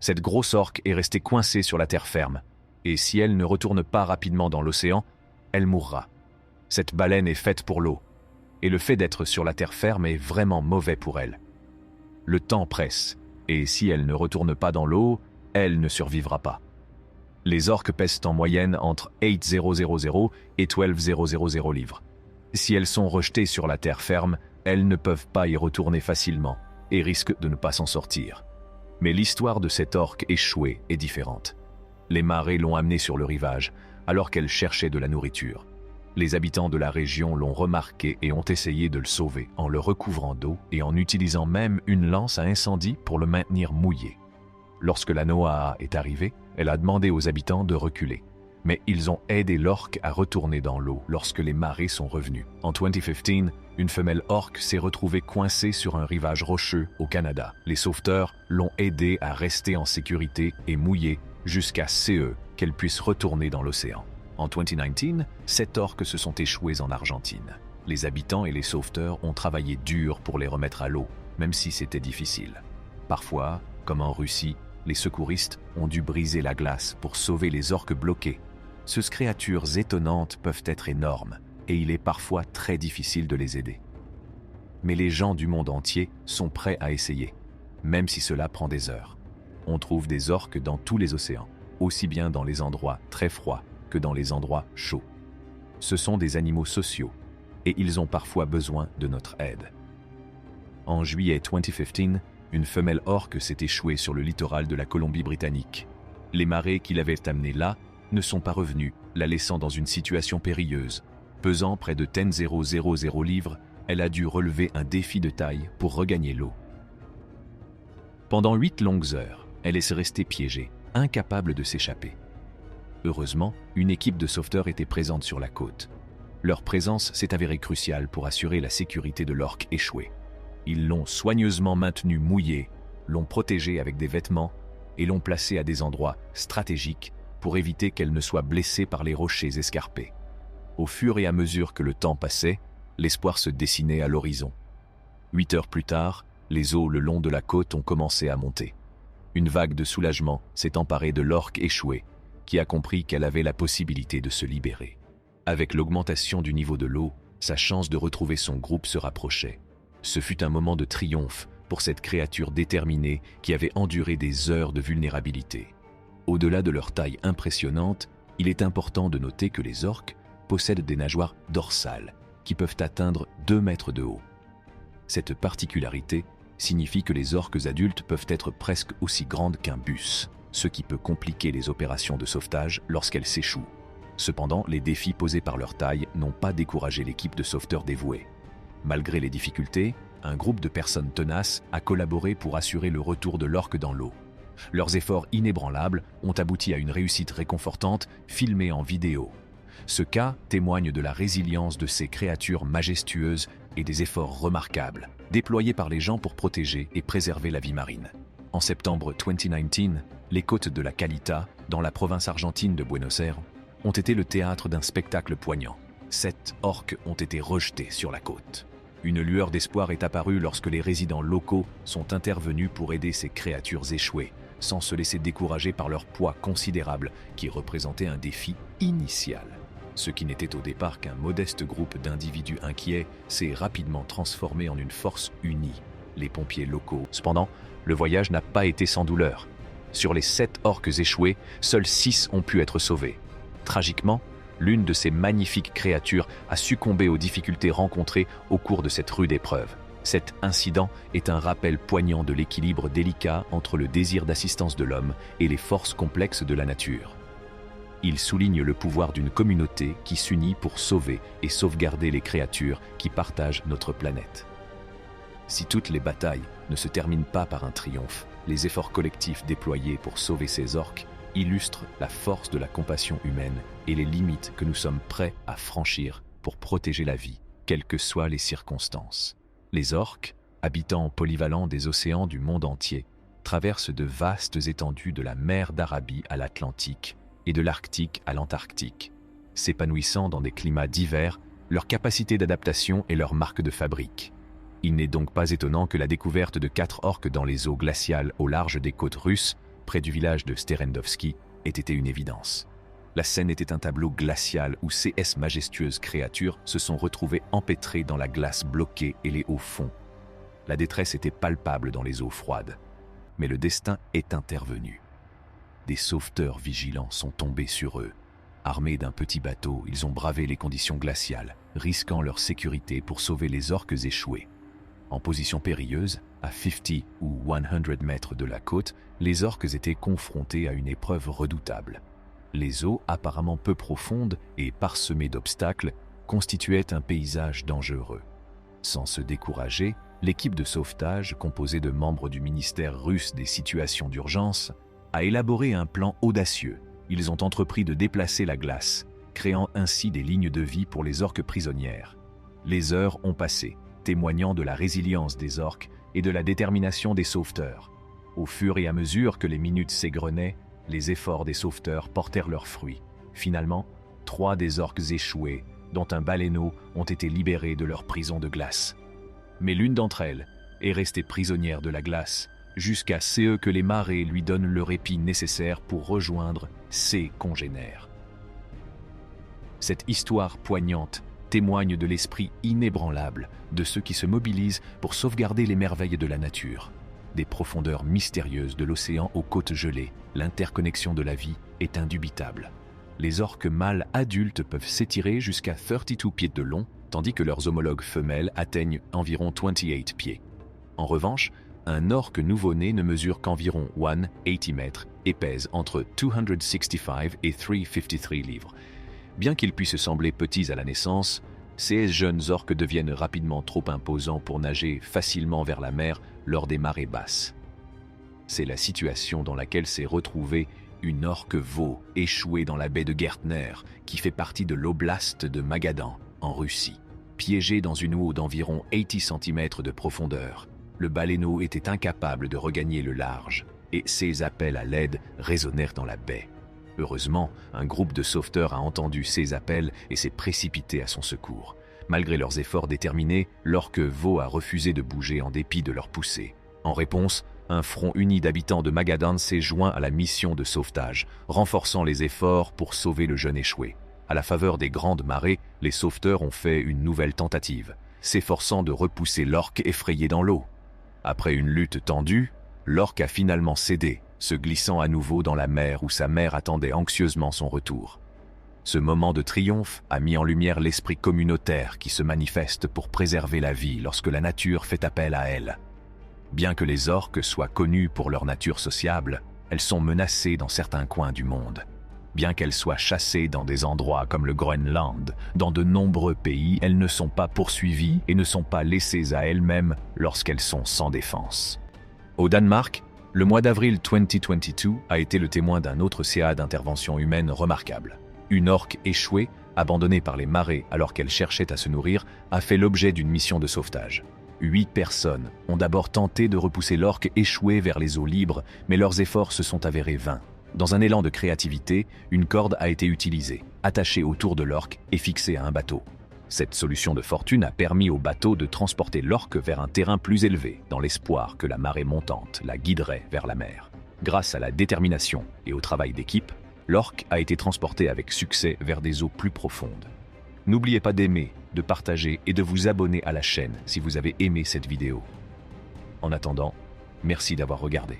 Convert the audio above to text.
Cette grosse orque est restée coincée sur la terre ferme, et si elle ne retourne pas rapidement dans l'océan, elle mourra. Cette baleine est faite pour l'eau, et le fait d'être sur la terre ferme est vraiment mauvais pour elle. Le temps presse, et si elle ne retourne pas dans l'eau, elle ne survivra pas. Les orques pèsent en moyenne entre 8,000 et 12,000 livres. Si elles sont rejetées sur la terre ferme, elles ne peuvent pas y retourner facilement et risquent de ne pas s'en sortir. Mais l'histoire de cette orque échouée est différente. Les marées l'ont amenée sur le rivage, alors qu'elle cherchait de la nourriture. Les habitants de la région l'ont remarqué et ont essayé de le sauver en le recouvrant d'eau et en utilisant même une lance à incendie pour le maintenir mouillé. Lorsque la Noaa est arrivée, elle a demandé aux habitants de reculer. Mais ils ont aidé l'orque à retourner dans l'eau lorsque les marées sont revenues. En 2015, une femelle orque s'est retrouvée coincée sur un rivage rocheux au Canada. Les sauveteurs l'ont aidée à rester en sécurité et mouillée jusqu'à qu'elle puisse retourner dans l'océan. En 2019, 7 orques se sont échouées en Argentine. Les habitants et les sauveteurs ont travaillé dur pour les remettre à l'eau, même si c'était difficile. Parfois, comme en Russie, les secouristes ont dû briser la glace pour sauver les orques bloqués. Ces créatures étonnantes peuvent être énormes, et il est parfois très difficile de les aider. Mais les gens du monde entier sont prêts à essayer, même si cela prend des heures. On trouve des orques dans tous les océans, aussi bien dans les endroits très froids que dans les endroits chauds. Ce sont des animaux sociaux, et ils ont parfois besoin de notre aide. En juillet 2015, une femelle orque s'est échouée sur le littoral de la Colombie-Britannique. Les marées qui l'avaient amenée là ne sont pas revenues, la laissant dans une situation périlleuse. Pesant près de 10,000 livres, elle a dû relever un défi de taille pour regagner l'eau. Pendant 8 longues heures, elle est restée piégée, incapable de s'échapper. Heureusement, une équipe de sauveteurs était présente sur la côte. Leur présence s'est avérée cruciale pour assurer la sécurité de l'orque échouée. Ils l'ont soigneusement maintenue mouillée, l'ont protégée avec des vêtements et l'ont placée à des endroits stratégiques pour éviter qu'elle ne soit blessée par les rochers escarpés. Au fur et à mesure que le temps passait, l'espoir se dessinait à l'horizon. 8 heures plus tard, les eaux le long de la côte ont commencé à monter. Une vague de soulagement s'est emparée de l'orque échouée, qui a compris qu'elle avait la possibilité de se libérer. Avec l'augmentation du niveau de l'eau, sa chance de retrouver son groupe se rapprochait. Ce fut un moment de triomphe pour cette créature déterminée qui avait enduré des heures de vulnérabilité. Au-delà de leur taille impressionnante, il est important de noter que les orques possèdent des nageoires dorsales qui peuvent atteindre 2 mètres de haut. Cette particularité signifie que les orques adultes peuvent être presque aussi grandes qu'un bus, ce qui peut compliquer les opérations de sauvetage lorsqu'elles s'échouent. Cependant, les défis posés par leur taille n'ont pas découragé l'équipe de sauveteurs dévoués. Malgré les difficultés, un groupe de personnes tenaces a collaboré pour assurer le retour de l'orque dans l'eau. Leurs efforts inébranlables ont abouti à une réussite réconfortante filmée en vidéo. Ce cas témoigne de la résilience de ces créatures majestueuses et des efforts remarquables déployés par les gens pour protéger et préserver la vie marine. En septembre 2019, les côtes de la Calita, dans la province argentine de Buenos Aires, ont été le théâtre d'un spectacle poignant. 7 orques ont été rejetés sur la côte. Une lueur d'espoir est apparue lorsque les résidents locaux sont intervenus pour aider ces créatures échouées, sans se laisser décourager par leur poids considérable qui représentait un défi initial. Ce qui n'était au départ qu'un modeste groupe d'individus inquiets s'est rapidement transformé en une force unie, les pompiers locaux. Cependant, le voyage n'a pas été sans douleur. Sur les 7 orques échoués, seuls 6 ont pu être sauvés. Tragiquement, l'une de ces magnifiques créatures a succombé aux difficultés rencontrées au cours de cette rude épreuve. Cet incident est un rappel poignant de l'équilibre délicat entre le désir d'assistance de l'homme et les forces complexes de la nature. Il souligne le pouvoir d'une communauté qui s'unit pour sauver et sauvegarder les créatures qui partagent notre planète. Si toutes les batailles ne se terminent pas par un triomphe, les efforts collectifs déployés pour sauver ces orques illustrent la force de la compassion humaine et les limites que nous sommes prêts à franchir pour protéger la vie, quelles que soient les circonstances. Les orques, habitants polyvalents des océans du monde entier, traversent de vastes étendues de la mer d'Arabie à l'Atlantique et de l'Arctique à l'Antarctique. S'épanouissant dans des climats divers, leur capacité d'adaptation est leur marque de fabrique. Il n'est donc pas étonnant que la découverte de 4 orques dans les eaux glaciales au large des côtes russes près du village de Sterendowski, ait été une évidence. La scène était un tableau glacial où ces majestueuses créatures se sont retrouvées empêtrées dans la glace bloquée et les hauts fonds. La détresse était palpable dans les eaux froides. Mais le destin est intervenu. Des sauveteurs vigilants sont tombés sur eux. Armés d'un petit bateau, ils ont bravé les conditions glaciales, risquant leur sécurité pour sauver les orques échoués. En position périlleuse, à 50 ou 100 mètres de la côte, les orques étaient confrontés à une épreuve redoutable. Les eaux, apparemment peu profondes et parsemées d'obstacles, constituaient un paysage dangereux. Sans se décourager, l'équipe de sauvetage, composée de membres du ministère russe des situations d'urgence, a élaboré un plan audacieux. Ils ont entrepris de déplacer la glace, créant ainsi des lignes de vie pour les orques prisonnières. Les heures ont passé, témoignant de la résilience des orques et de la détermination des sauveteurs. Au fur et à mesure que les minutes s'égrenaient, les efforts des sauveteurs portèrent leurs fruits. Finalement, 3 des orques échoués, dont un baleineau, ont été libérés de leur prison de glace. Mais l'une d'entre elles est restée prisonnière de la glace, jusqu'à ce que les marées lui donnent le répit nécessaire pour rejoindre ses congénères. Cette histoire poignante témoigne de l'esprit inébranlable de ceux qui se mobilisent pour sauvegarder les merveilles de la nature. Des profondeurs mystérieuses de l'océan aux côtes gelées, l'interconnexion de la vie est indubitable. Les orques mâles adultes peuvent s'étirer jusqu'à 32 pieds de long, tandis que leurs homologues femelles atteignent environ 28 pieds. En revanche, un orque nouveau-né ne mesure qu'environ 180 mètres et pèse entre 265 et 353 livres. Bien qu'ils puissent sembler petits à la naissance, ces jeunes orques deviennent rapidement trop imposants pour nager facilement vers la mer lors des marées basses. C'est la situation dans laquelle s'est retrouvée une orque veau échouée dans la baie de Gertner, qui fait partie de l'oblast de Magadan, en Russie. Piégé dans une eau d'environ 80 cm de profondeur, le baleineau était incapable de regagner le large, et ses appels à l'aide résonnèrent dans la baie. Heureusement, un groupe de sauveteurs a entendu ces appels et s'est précipité à son secours. Malgré leurs efforts déterminés, l'orque veau a refusé de bouger en dépit de leur poussée. En réponse, un front uni d'habitants de Magadan s'est joint à la mission de sauvetage, renforçant les efforts pour sauver le jeune échoué. À la faveur des grandes marées, les sauveteurs ont fait une nouvelle tentative, s'efforçant de repousser l'orque effrayé dans l'eau. Après une lutte tendue, l'orque a finalement cédé, se glissant à nouveau dans la mer où sa mère attendait anxieusement son retour. Ce moment de triomphe a mis en lumière l'esprit communautaire qui se manifeste pour préserver la vie lorsque la nature fait appel à elle. Bien que les orques soient connues pour leur nature sociable, elles sont menacées dans certains coins du monde. Bien qu'elles soient chassées dans des endroits comme le Groenland, dans de nombreux pays, elles ne sont pas poursuivies et ne sont pas laissées à elles-mêmes lorsqu'elles sont sans défense. Au Danemark, le mois d'avril 2022 a été le témoin d'un autre CA d'intervention humaine remarquable. Une orque échouée, abandonnée par les marées alors qu'elle cherchait à se nourrir, a fait l'objet d'une mission de sauvetage. 8 personnes ont d'abord tenté de repousser l'orque échouée vers les eaux libres, mais leurs efforts se sont avérés vains. Dans un élan de créativité, une corde a été utilisée, attachée autour de l'orque et fixée à un bateau. Cette solution de fortune a permis au bateau de transporter l'orque vers un terrain plus élevé, dans l'espoir que la marée montante la guiderait vers la mer. Grâce à la détermination et au travail d'équipe, l'orque a été transporté avec succès vers des eaux plus profondes. N'oubliez pas d'aimer, de partager et de vous abonner à la chaîne si vous avez aimé cette vidéo. En attendant, merci d'avoir regardé.